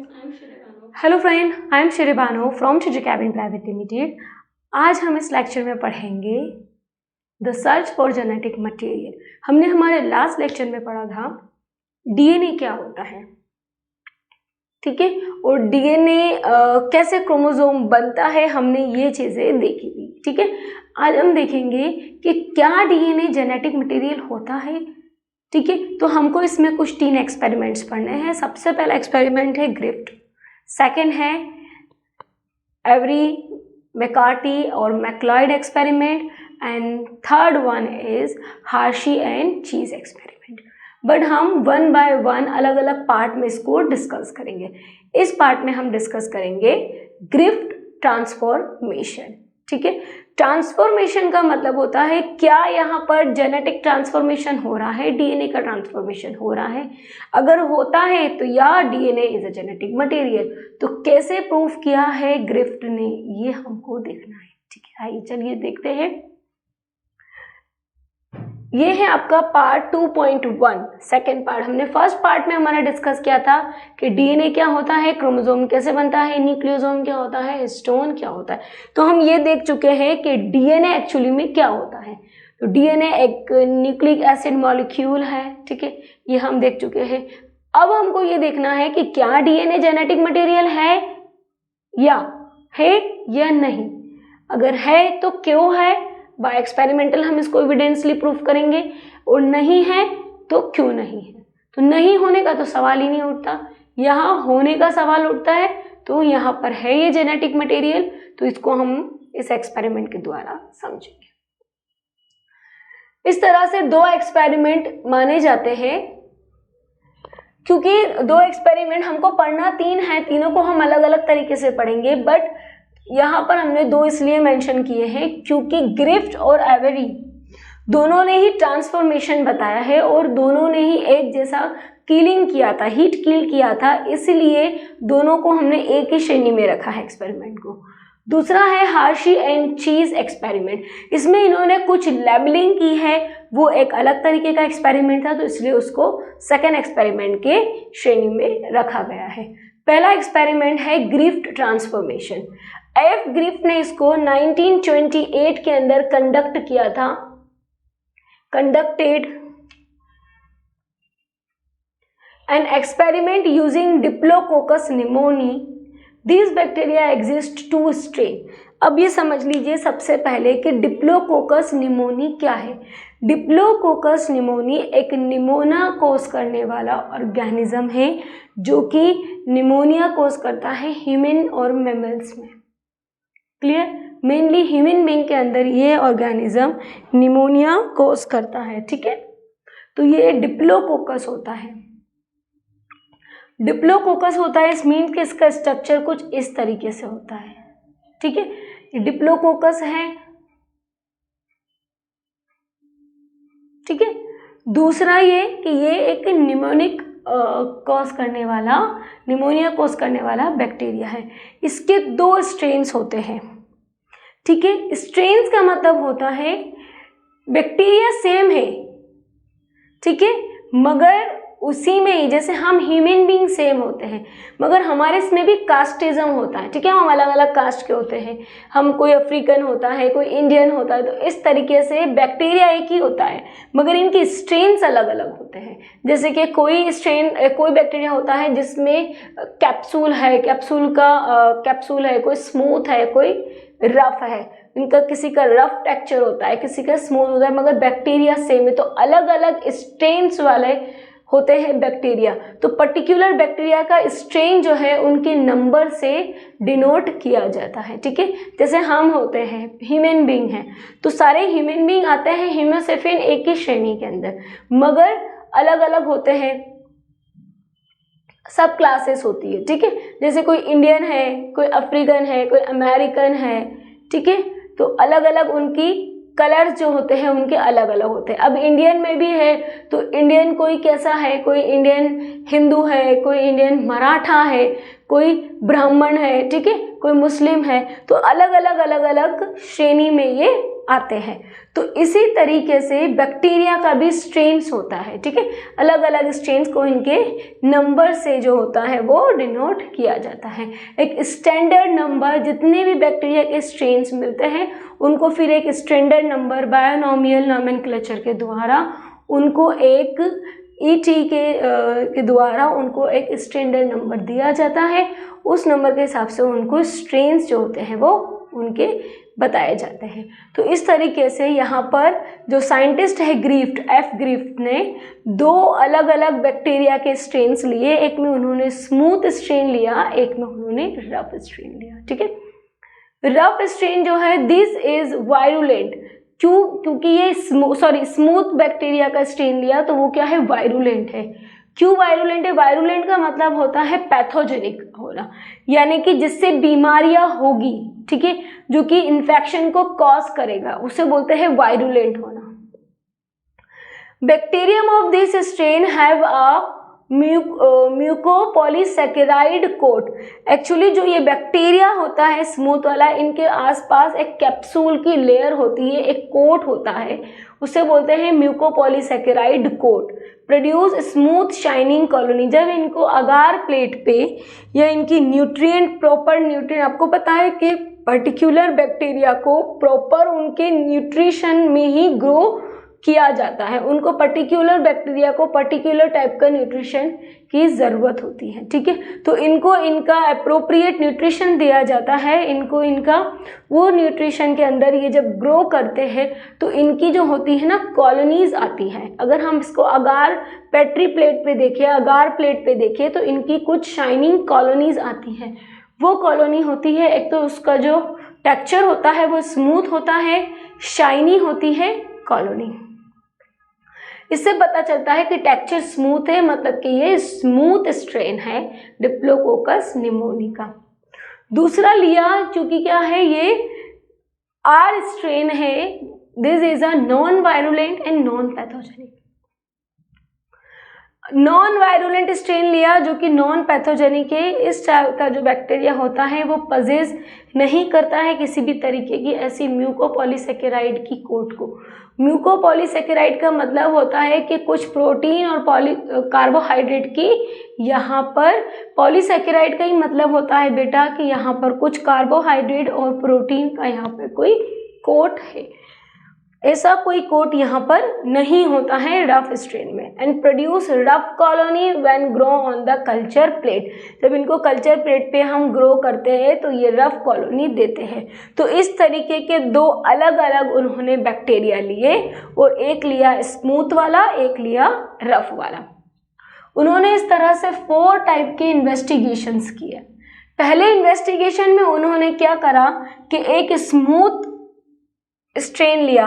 Hello friend, I am Shri Bano from Shri cabin private limited. आज हम इस लेक्चर में पढ़ेंगे the search for genetic material. हमने हमारे लास्ट लेक्चर में पढ़ा था डीएनए क्या होता है, ठीक है, और डीएनए कैसे क्रोमोसोम बनता है, हमने ये चीज़ें देखी थी, ठीक है। आज हम देखेंगे कि क्या डीएनए जेनेटिक मटेरियल होता है, ठीक है। तो हमको इसमें कुछ 3 एक्सपेरिमेंट्स पढ़ने हैं। सबसे पहला एक्सपेरिमेंट है ग्रिफ्ट, सेकेंड है एवरी मैकार्टी और MacLeod experiment, and third one is Hershey and Chase experiment. But हम 1 बाय 1 अलग अलग पार्ट में इसको डिस्कस करेंगे। इस पार्ट में हम डिस्कस करेंगे ग्रिफ्ट ट्रांसफॉर्मेशन, ठीक है। ट्रांसफॉर्मेशन का मतलब होता है क्या यहाँ पर जेनेटिक ट्रांसफॉर्मेशन हो रहा है, डीएनए का ट्रांसफॉर्मेशन हो रहा है। अगर होता है तो या DNA is a genetic material, तो कैसे प्रूफ किया है ग्रिफ्ट ने, ये हमको देखना है, ठीक है। आइए चलिए देखते हैं। ये है आपका पार्ट 2.1, सेकेंड पार्ट। हमने फर्स्ट पार्ट में हमारा डिस्कस किया था कि डीएनए क्या होता है, क्रोमोसोम कैसे बनता है, न्यूक्लियोसोम क्या होता है, स्टोन क्या होता है। तो हम ये देख चुके हैं कि डीएनए एक्चुअली में क्या होता है। तो डीएनए एक न्यूक्लिक एसिड मॉलिक्यूल है, ठीक है, ये हम देख चुके हैं। अब हमको ये देखना है कि क्या डीएनए जेनेटिक मटेरियल है या नहीं। अगर है तो क्यों है, बाय एक्सपेरिमेंटल हम इसको एविडेंसली प्रूफ करेंगे, और नहीं है तो क्यों नहीं है। तो नहीं होने का तो सवाल ही नहीं उठता, यहाँ होने का सवाल उठता है। तो यहाँ पर है ये जेनेटिक मटेरियल, तो इसको हम इस एक्सपेरिमेंट के द्वारा समझेंगे। इस तरह से 2 एक्सपेरिमेंट माने जाते हैं, क्योंकि 2 एक्सपेरिमेंट हमको पढ़ना 3 है, तीनों को हम अलग अलग तरीके से पढ़ेंगे। बट यहाँ पर हमने 2 इसलिए मेंशन किए हैं क्योंकि ग्रिफ्ट और एवरी दोनों ने ही ट्रांसफॉर्मेशन बताया है और दोनों ने ही एक जैसा किलिंग किया था, हीट किल किया था, इसलिए दोनों को हमने एक ही श्रेणी में रखा है एक्सपेरिमेंट को। दूसरा है हार्शी एंड चीज एक्सपेरिमेंट। इसमें इन्होंने कुछ लेबलिंग की है, वो एक अलग तरीके का एक्सपेरिमेंट था, तो इसलिए उसको सेकेंड एक्सपेरिमेंट के श्रेणी में रखा गया है। पहला एक्सपेरिमेंट है ग्रिफ्ट ट्रांसफॉर्मेशन। एफ ग्रिफ्ट ने इसको 1928 के अंदर कंडक्ट किया था, conducted an experiment using diplococcus pneumoniae. This bacteria exist 2 strain. अब ये समझ लीजिए सबसे पहले कि डिप्लोकोकस निमोनी क्या है। डिप्लोकोकस निमोनी एक निमोना कोज करने वाला ऑर्गेनिज्म है, जो कि निमोनिया कोज करता है ह्यूमन और मैमल्स में। क्लियर, मेनली ह्यूमन बीइंग के अंदर ये ऑर्गेनिज्म निमोनिया कोज करता है, ठीक है। तो ये डिप्लोकोकस होता है, डिप्लोकोकस होता है। इस मीन कि इसका स्ट्रक्चर कुछ इस तरीके से होता है, ठीक है। ये डिप्लोकोकस है, ठीक है। दूसरा ये कि ये एक निमोनिक कॉज करने वाला, निमोनिया कॉज करने वाला बैक्टीरिया है। इसके 2 स्ट्रेन्स होते हैं, ठीक है। स्ट्रेन्स का मतलब होता है बैक्टीरिया सेम है, ठीक है, मगर उसी में ही जैसे हम ह्यूमन बीइंग सेम होते हैं, मगर हमारे इसमें भी कास्टिज्म होता है, ठीक है। हम अलग अलग कास्ट के होते हैं, हम कोई अफ्रीकन होता है, कोई इंडियन होता है, तो इस तरीके से बैक्टीरिया एक ही होता है, मगर इनकी स्ट्रेन्स अलग अलग होते हैं। जैसे कि कोई बैक्टीरिया होता है जिसमें कैप्सूल है, कैप्सूल है, कोई स्मूथ है, कोई रफ है, इनका किसी का रफ टेक्सचर होता है, किसी का स्मूथ होता है, मगर बैक्टीरिया सेम है। तो अलग अलग स्ट्रेन्स वाले होते हैं बैक्टीरिया। तो पर्टिकुलर बैक्टीरिया का स्ट्रेन जो है उनके नंबर से डिनोट किया जाता है, ठीक है। जैसे हम होते हैं, ह्यूमन बीइंग हैं, तो सारे ह्यूमन बीइंग आते हैं हीमोसेफिन एक ही श्रेणी के अंदर, मगर अलग अलग होते हैं, सब क्लासेस होती है, ठीक है। जैसे कोई इंडियन है, कोई अफ्रीकन है, कोई अमेरिकन है, ठीक है। तो अलग अलग उनकी कलर्स जो होते हैं उनके अलग अलग होते हैं। अब इंडियन में भी है, तो इंडियन कोई कैसा है, कोई इंडियन हिंदू है, कोई इंडियन मराठा है, कोई ब्राह्मण है, ठीक है, कोई मुस्लिम है, तो अलग अलग श्रेणी में ये आते हैं। तो इसी तरीके से बैक्टीरिया का भी स्ट्रेन्स होता है, ठीक है, अलग अलग स्ट्रेन्स को इनके नंबर से जो होता है वो डिनोट किया जाता है। एक स्टैंडर्ड नंबर, जितने भी बैक्टीरिया के स्ट्रेन्स मिलते हैं उनको फिर एक स्टैंडर्ड नंबर बायोनॉमियल नोमेनक्लेचर के द्वारा उनको एक ईटी के द्वारा उनको एक स्टैंडर्ड नंबर दिया जाता है। उस नंबर के हिसाब से उनको स्ट्रेन्स जो होते हैं वो उनके बताए जाते हैं। तो इस तरीके से यहाँ पर जो साइंटिस्ट है ग्रिफ्ट, एफ ग्रिफ्ट ने 2 अलग अलग बैक्टीरिया के स्ट्रेन्स लिए। एक में उन्होंने स्मूथ स्ट्रेन लिया, एक में उन्होंने रफ स्ट्रेन लिया, ठीक है। रफ स्ट्रेन जो है दिस इज वायरुलेंट, क्योंकि ये स्मूथ बैक्टीरिया का स्ट्रेन लिया तो वो क्या है, वायरुलेंट है। क्यों वायरुलेंट है? वायरुलेंट का मतलब होता है पैथोजेनिक होना, यानी कि जिससे बीमारियां होगी, ठीक है, जो कि इन्फेक्शन को कॉज करेगा, उसे बोलते हैं वायरुलेंट होना। Bacterium of this strain have a mucopolysaccharide coat. Actually जो ये बैक्टीरिया होता है स्मूथ वाला, इनके आसपास एक कैप्सूल की लेयर होती है, एक कोट होता है, उसे बोलते हैं mucopolysaccharide coat. Produce smooth shining colony. जब इनको अगार प्लेट पे या इनकी न्यूट्रिएंट, प्रॉपर न्यूट्रिएंट, आपको पता है कि पर्टिकुलर बैक्टीरिया को प्रॉपर उनके न्यूट्रिशन में ही ग्रो किया जाता है, उनको पर्टिकुलर बैक्टीरिया को पर्टिकुलर टाइप का न्यूट्रिशन की ज़रूरत होती है, ठीक है। तो इनको इनका अप्रोप्रिएट न्यूट्रिशन दिया जाता है, इनको इनका वो न्यूट्रिशन के अंदर ये जब ग्रो करते हैं तो इनकी जो होती है ना कॉलोनीज आती हैं। अगर हम इसको अगार पेट्री प्लेट पे देखें, अगार प्लेट पे देखें तो इनकी कुछ शाइनिंग कॉलोनीज आती हैं। वो कॉलोनी होती है, एक तो उसका जो टेक्सचर होता है वो स्मूथ होता है, शाइनी होती है कॉलोनी। इससे पता चलता है कि टेक्सचर स्मूथ है, मतलब कि ये स्मूथ स्ट्रेन है डिप्लोकोकस निमोनिका। दूसरा लिया, चूंकि क्या है ये आर स्ट्रेन है, this is a non virulent and non pathogenic. Non virulent strain लिया जो कि नॉन पैथोजेनिक है। इस टाइप का जो बैक्टीरिया होता है वो पजेस नहीं करता है किसी भी तरीके की ऐसी म्यूकोपॉलीसैकेराइड की कोट को। म्यूकोपॉलीसैकेराइड का मतलब होता है कि कुछ प्रोटीन और कार्बोहाइड्रेट की, यहाँ पर पॉलीसैकेराइड का ही मतलब होता है बेटा कि यहाँ पर कुछ कार्बोहाइड्रेट और प्रोटीन का यहाँ पर कोई कोट है। ऐसा कोई कोट यहाँ पर नहीं होता है रफ स्ट्रेन में। And produce rough colony when grow on the culture plate. जब इनको कल्चर प्लेट पे हम ग्रो करते हैं तो ये रफ कॉलोनी देते हैं। तो इस तरीके के 2 अलग अलग उन्होंने बैक्टीरिया लिए, और एक लिया स्मूथ वाला, एक लिया रफ वाला। उन्होंने इस तरह से 4 टाइप के इन्वेस्टिगेशंस किए। पहले इन्वेस्टिगेशन में उन्होंने क्या करा कि एक स्मूथ स्ट्रेन लिया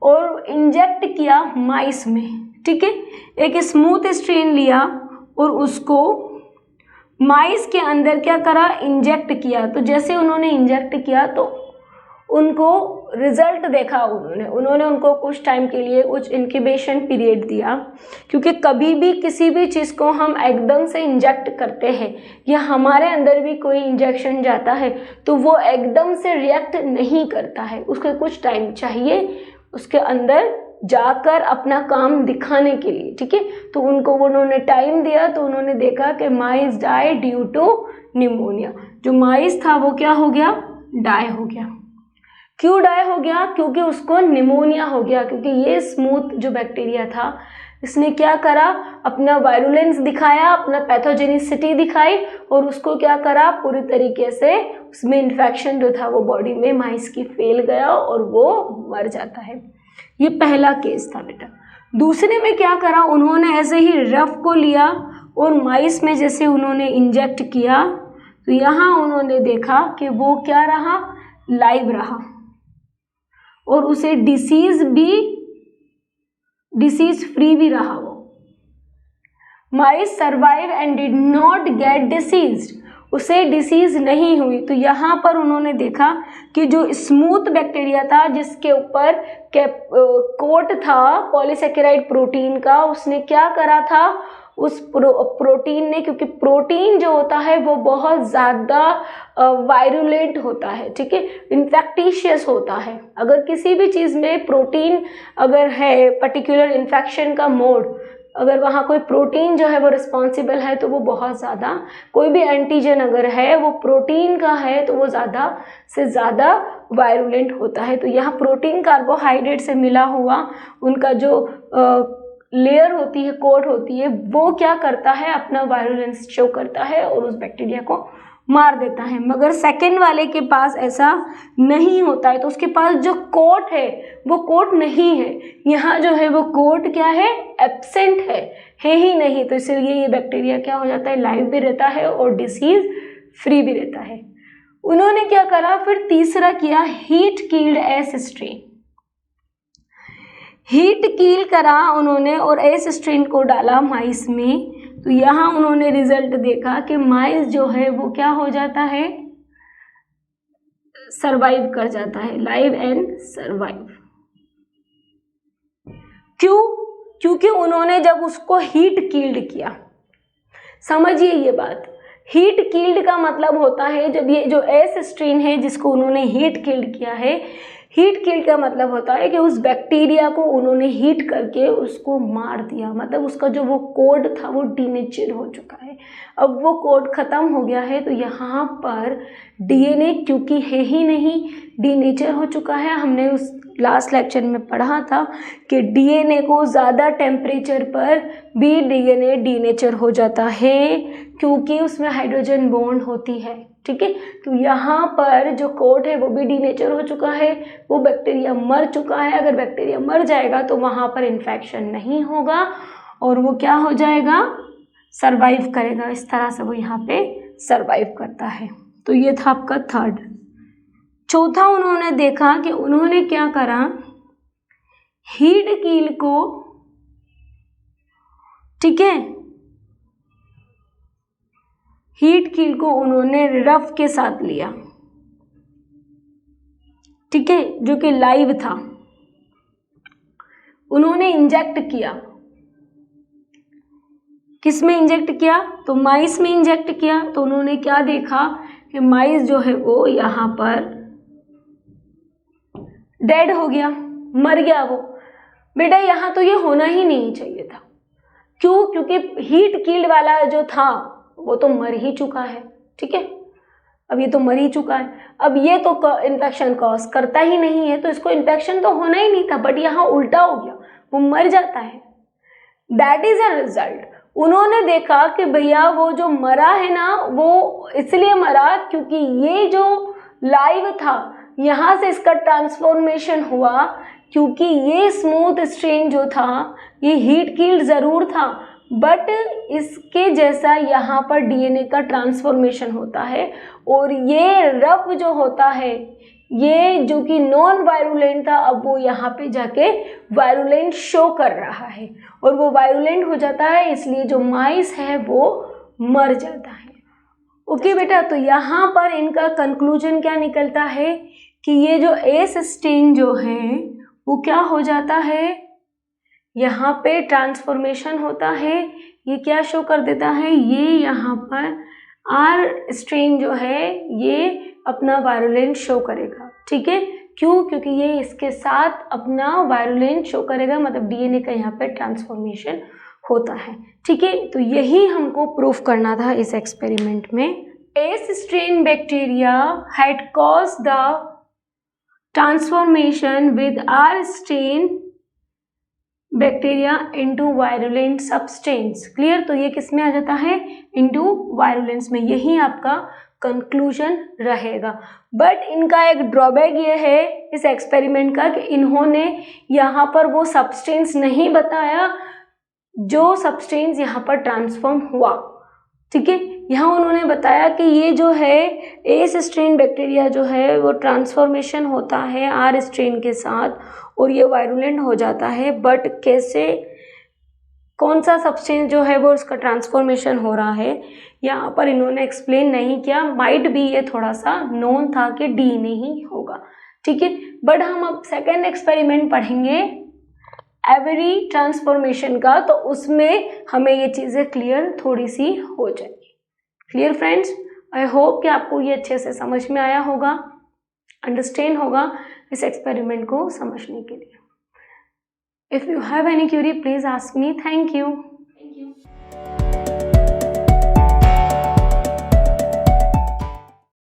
और इंजेक्ट किया माइस में, ठीक है। एक स्मूथ स्ट्रेन लिया और उसको माइस के अंदर क्या करा, इंजेक्ट किया। तो जैसे उन्होंने इंजेक्ट किया तो उनको रिजल्ट देखा, उन्होंने उनको कुछ टाइम के लिए कुछ इंक्यूबेशन पीरियड दिया, क्योंकि कभी भी किसी भी चीज़ को हम एकदम से इंजेक्ट करते हैं या हमारे अंदर भी कोई इंजेक्शन जाता है तो वो एकदम से रिएक्ट नहीं करता है, उसको कुछ टाइम चाहिए उसके अंदर जाकर अपना काम दिखाने के लिए, ठीक है। तो उनको उन्होंने टाइम दिया तो उन्होंने देखा कि माइस डाई ड्यू टू निमोनिया। जो माइस था वो क्या हो गया, डाई हो गया। क्यों डाई हो गया? क्योंकि उसको निमोनिया हो गया, क्योंकि ये स्मूथ जो बैक्टीरिया था इसने क्या करा, अपना वायरुलेंस दिखाया, अपना पैथोजेनिसिटी दिखाई और उसको क्या करा, पूरी तरीके से उसमें इन्फेक्शन जो था वो बॉडी में माइस की फैल गया और वो मर जाता है। ये पहला केस था बेटा। दूसरे में क्या करा, उन्होंने ऐसे ही रफ को लिया और माइस में जैसे उन्होंने इंजेक्ट किया तो यहाँ उन्होंने देखा कि वो क्या रहा, लाइव रहा और उसे डिसीज फ्री भी रहा। वो mice survive and did not get diseased, उसे डिसीज नहीं हुई। तो यहाँ पर उन्होंने देखा कि जो स्मूथ बैक्टीरिया था जिसके ऊपर कोट था पॉलीसैकेराइड प्रोटीन का, उसने क्या करा था, उस प्रोटीन ने, क्योंकि प्रोटीन जो होता है वो बहुत ज़्यादा वायरुलेंट होता है, ठीक है, इन्फेक्टिशियस होता है। अगर किसी भी चीज़ में प्रोटीन अगर है, पर्टिकुलर इन्फेक्शन का मोड, अगर वहाँ कोई प्रोटीन जो है वो रिस्पॉन्सिबल है तो वो बहुत ज़्यादा, कोई भी एंटीजन अगर है वो प्रोटीन का है तो वो ज़्यादा से ज़्यादा वायरुलेंट होता है। तो यहाँ प्रोटीन कार्बोहाइड्रेट से मिला हुआ उनका जो लेयर होती है, कोट होती है, वो क्या करता है, अपना वायरुलेंस शो करता है और उस बैक्टीरिया को मार देता है। मगर सेकेंड वाले के पास ऐसा नहीं होता है, तो उसके पास जो कोट है वो कोट नहीं है। यहाँ जो है वो कोट क्या है, एब्सेंट है ही नहीं। तो इसलिए ये बैक्टीरिया क्या हो जाता है, लाइव भी रहता है और डिसीज फ्री भी रहता है। उन्होंने क्या करा, फिर तीसरा किया, heat keeled S strain. Heat कील करा उन्होंने और एस स्ट्रेन को डाला माइस में। तो यहाँ उन्होंने रिजल्ट देखा कि माइस जो है वो क्या हो जाता है, सरवाइव कर जाता है, लाइव एंड सरवाइव। क्यों? क्योंकि उन्होंने जब उसको हीट कील्ड किया, समझिए ये बात, हीट कील्ड का मतलब होता है जब ये जो एस स्ट्रेन है जिसको उन्होंने हीट कील्ड किया है, हीट किल का मतलब होता है कि उस बैक्टीरिया को उन्होंने हीट करके उसको मार दिया, मतलब उसका जो वो कोड था वो डीनेचर हो चुका है। अब वो कोड ख़त्म हो गया है तो यहाँ पर डीएनए क्योंकि है ही नहीं, डीनेचर हो चुका है। हमने उस लास्ट लेक्चर में पढ़ा था कि डीएनए को ज़्यादा टेम्परेचर पर भी डीएनए डीनेचर हो जाता है क्योंकि उसमें हाइड्रोजन बॉन्ड होती है, ठीक है। तो यहाँ पर जो कोड है वो भी डीनेचर हो चुका है, वो बैक्टीरिया मर चुका है। अगर बैक्टीरिया मर जाएगा तो वहाँ पर इन्फेक्शन नहीं होगा और वो क्या हो जाएगा, सरवाइव करेगा। इस तरह से वो यहाँ पे सरवाइव करता है। तो ये था आपका थर्ड। चौथा उन्होंने देखा कि उन्होंने क्या करा, हीट कील को, ठीक है, हीट कील को उन्होंने रफ के साथ लिया, ठीक है, जो कि लाइव था, उन्होंने इंजेक्ट किया। किस में इंजेक्ट किया, तो माइस में इंजेक्ट किया। तो उन्होंने क्या देखा कि माइस जो है वो यहाँ पर डेड हो गया, मर गया वो। बेटा यहाँ तो ये होना ही नहीं चाहिए था। क्यों? क्योंकि हीट कील्ड वाला जो था वो तो मर ही चुका है, ठीक है, अब ये तो मर ही चुका है। अब ये तो इन्फेक्शन कॉज करता ही नहीं है, तो इसको इन्फेक्शन तो होना ही नहीं था, बट यहाँ उल्टा हो गया, वो मर जाता है। That is a result. उन्होंने देखा कि भैया वो जो मरा है ना, वो इसलिए मरा क्योंकि ये जो लाइव था यहाँ से इसका ट्रांसफॉर्मेशन हुआ, क्योंकि ये स्मूथ स्ट्रेन जो था ये हीट कील्ड ज़रूर था, बट इसके जैसा यहाँ पर डीएनए का ट्रांसफॉर्मेशन होता है। और ये रफ जो होता है, ये जो कि नॉन वायरुलेंट था, अब वो यहाँ पे जाके वायरुलेंट शो कर रहा है और वो वायरुलेंट हो जाता है, इसलिए जो माइस है वो मर जाता है। ओके बेटा, तो यहाँ पर इनका कंक्लूजन क्या निकलता है कि ये जो एस स्ट्रेन जो है वो क्या हो जाता है, यहाँ पे ट्रांसफॉर्मेशन होता है। ये क्या शो कर देता है, ये यहाँ पर आर स्ट्रेन जो है ये अपना वायरुलेंट शो करेगा, ठीक है। क्यों? क्योंकि ये इसके साथ अपना वायरुलेंट शो करेगा, मतलब डीएनए का यहाँ पे ट्रांसफॉर्मेशन होता है, ठीक है। तो यही हमको प्रूफ करना था इस एक्सपेरिमेंट में। S strain bacteria had cause the transformation with R strain bacteria into virulent substance. Clear? तो ये किस में आ जाता है, इनटू वायरुलेंस में। यही आपका कंक्लूजन रहेगा। बट इनका एक ड्रॉबैक ये है इस एक्सपेरिमेंट का कि इन्होंने यहाँ पर वो सब्सटेंस नहीं बताया जो सब्सटेंस यहाँ पर ट्रांसफॉर्म हुआ, ठीक है। यहाँ उन्होंने बताया कि ये जो है एस स्ट्रेन बैक्टीरिया जो है वो ट्रांसफॉर्मेशन होता है आर स्ट्रेन के साथ और ये वायरुलेंट हो जाता है, बट कैसे, कौन सा सब्सटेंस जो है वो उसका ट्रांसफॉर्मेशन हो रहा है यहाँ पर इन्होंने एक्सप्लेन नहीं किया। माइट भी ये थोड़ा सा नोन था कि डीएनए ही होगा, ठीक है। बट हम अब सेकेंड एक्सपेरिमेंट पढ़ेंगे एवरी ट्रांसफॉर्मेशन का, तो उसमें हमें ये चीज़ें क्लियर थोड़ी सी हो जाएगी। Clear friends? आई होप कि आपको ये अच्छे से समझ में आया होगा, अंडरस्टैंड होगा इस एक्सपेरिमेंट को समझने के लिए। If you have any Curie please ask me. Thank you.